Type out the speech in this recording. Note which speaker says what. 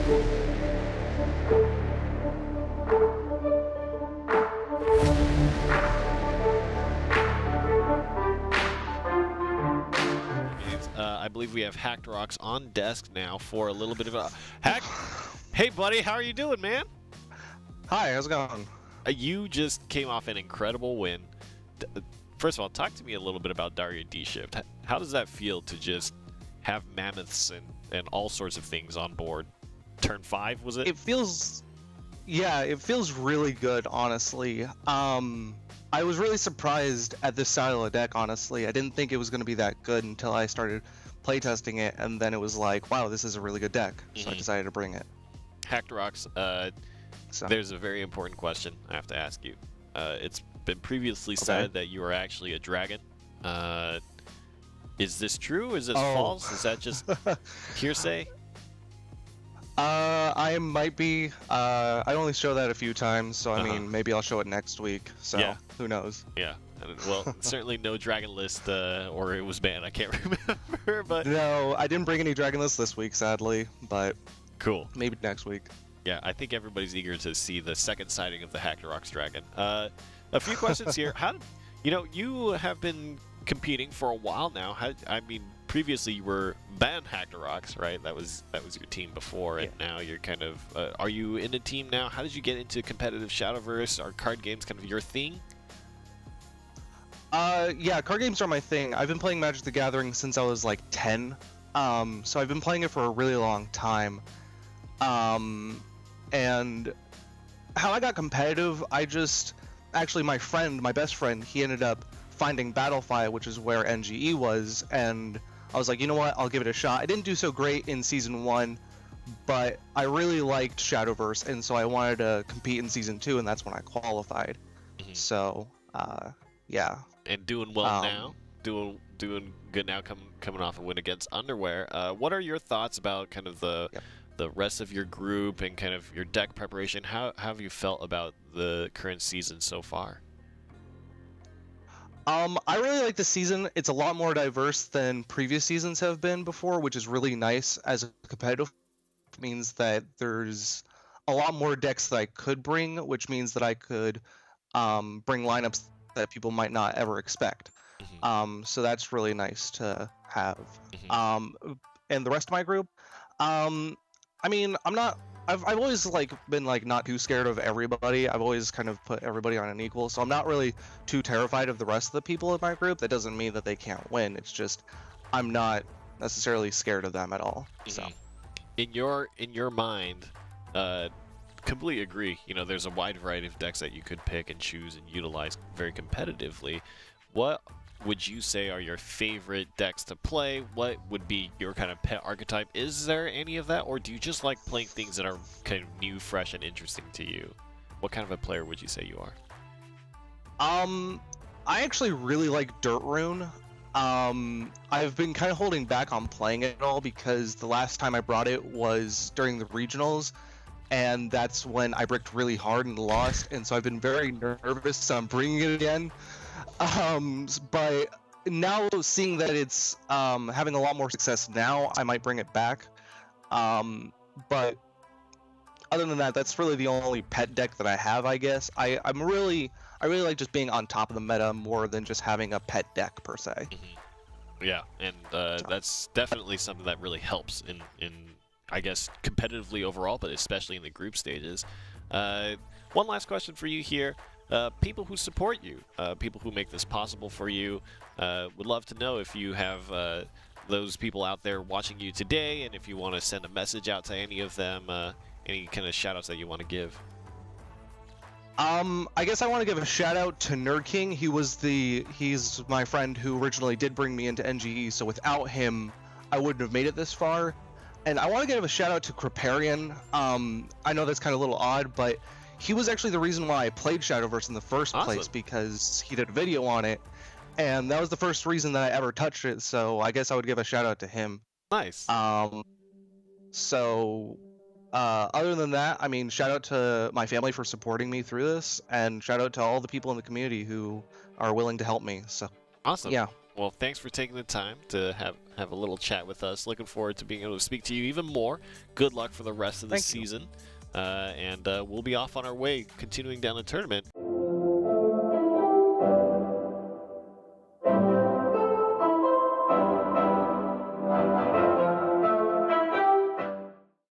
Speaker 1: I believe we have Hacterox on desk now for a little bit of a hack. Hey, buddy, how are you doing, man?
Speaker 2: Hi, how's it going?
Speaker 1: You just came off an incredible win. First of all, talk to me a little bit about Daria D-Shift. How does that feel to just have mammoths and all sorts of things on board? Turn 5, was it?
Speaker 2: It feels really good, honestly. I was really surprised at this style of deck, honestly. I didn't think it was going to be that good until I started playtesting it, and then it was like, wow, this is a really good deck. So I decided to bring it.
Speaker 1: Hacterox, there's a very important question I have to ask you. It's been previously said that you are actually a dragon. Is this true? Is this false? Is that just hearsay?
Speaker 2: I might be. I only show that a few times, so I mean, maybe I'll show it next week. So who knows?
Speaker 1: Yeah. Well, certainly no dragon list, or it was banned. I can't remember, but
Speaker 2: no, I didn't bring any dragon lists this week, sadly. But
Speaker 1: cool.
Speaker 2: Maybe next week.
Speaker 1: Yeah, I think everybody's eager to see the second sighting of the Hacterox dragon. A few questions here. You have been competing for a while now. Previously you were banned Hacterox, right? That was your team before, and now you're kind of. Are you in a team now? How did you get into competitive Shadowverse? Are card games kind of your thing?
Speaker 2: Yeah, card games are my thing. I've been playing Magic the Gathering since I was like 10. So I've been playing it for a really long time. And how I got competitive, actually my best friend, he ended up finding Battlefy, which is where NGE was, and I was like, you know what, I'll give it a shot. I didn't do so great in Season 1, but I really liked Shadowverse, and so I wanted to compete in Season 2, and that's when I qualified. So, yeah.
Speaker 1: And doing well now? Doing good now, coming off a win against Underwear. What are your thoughts about kind of the rest of your group and kind of your deck preparation? How have you felt about the current season so far?
Speaker 2: I really like the season. It's a lot more diverse than previous seasons have been before, which is really nice as a competitive. It means that there's a lot more decks that I could bring, which means that I could bring lineups that people might not ever expect. So that's really nice to have. And the rest of my group, I mean, I've always been not too scared of everybody. I've always kind of put everybody on an equal, so I'm not really too terrified of the rest of the people in my group. That doesn't mean that they can't win. It's just I'm not necessarily scared of them at all. So
Speaker 1: in your mind, completely agree. There's a wide variety of decks that you could pick and choose and utilize very competitively. What would you say are your favorite decks to play? What would be your kind of pet archetype? Is there any of that, or do you just like playing things that are kind of new, fresh, and interesting to you? What kind of a player would you say you are?
Speaker 2: I actually really like Dirt Rune. I've been kind of holding back on playing it all because the last time I brought it was during the regionals, and that's when I bricked really hard and lost, and so I've been very nervous on bringing it again. But now seeing that it's having a lot more success now, I might bring it back. But other than that, that's really the only pet deck that I have, I guess. I really like just being on top of the meta more than just having a pet deck per se.
Speaker 1: Yeah, and that's definitely something that really helps in I guess competitively overall, but especially in the group stages. One last question for you here. People who support you, people who make this possible for you, would love to know if you have those people out there watching you today, and if you want to send a message out to any of them, any kind of shout outs that you want to give.
Speaker 2: I guess I want to give a shout out to Nerd King. He's my friend who originally did bring me into NGE, so without him, I wouldn't have made it this far. And I want to give a shout out to Kriparian. I know that's kind of a little odd, but he was actually the reason why I played Shadowverse in the first place, because he did a video on it, and that was the first reason that I ever touched it, so I guess I would give a shout out to him.
Speaker 1: Nice.
Speaker 2: Other than that, I mean, shout out to my family for supporting me through this, and shout out to all the people in the community who are willing to help me. So
Speaker 1: awesome.
Speaker 2: Yeah.
Speaker 1: Well, thanks for taking the time to have a little chat with us. Looking forward to being able to speak to you even more. Good luck for the rest of the season. And we'll be off on our way, continuing down the tournament.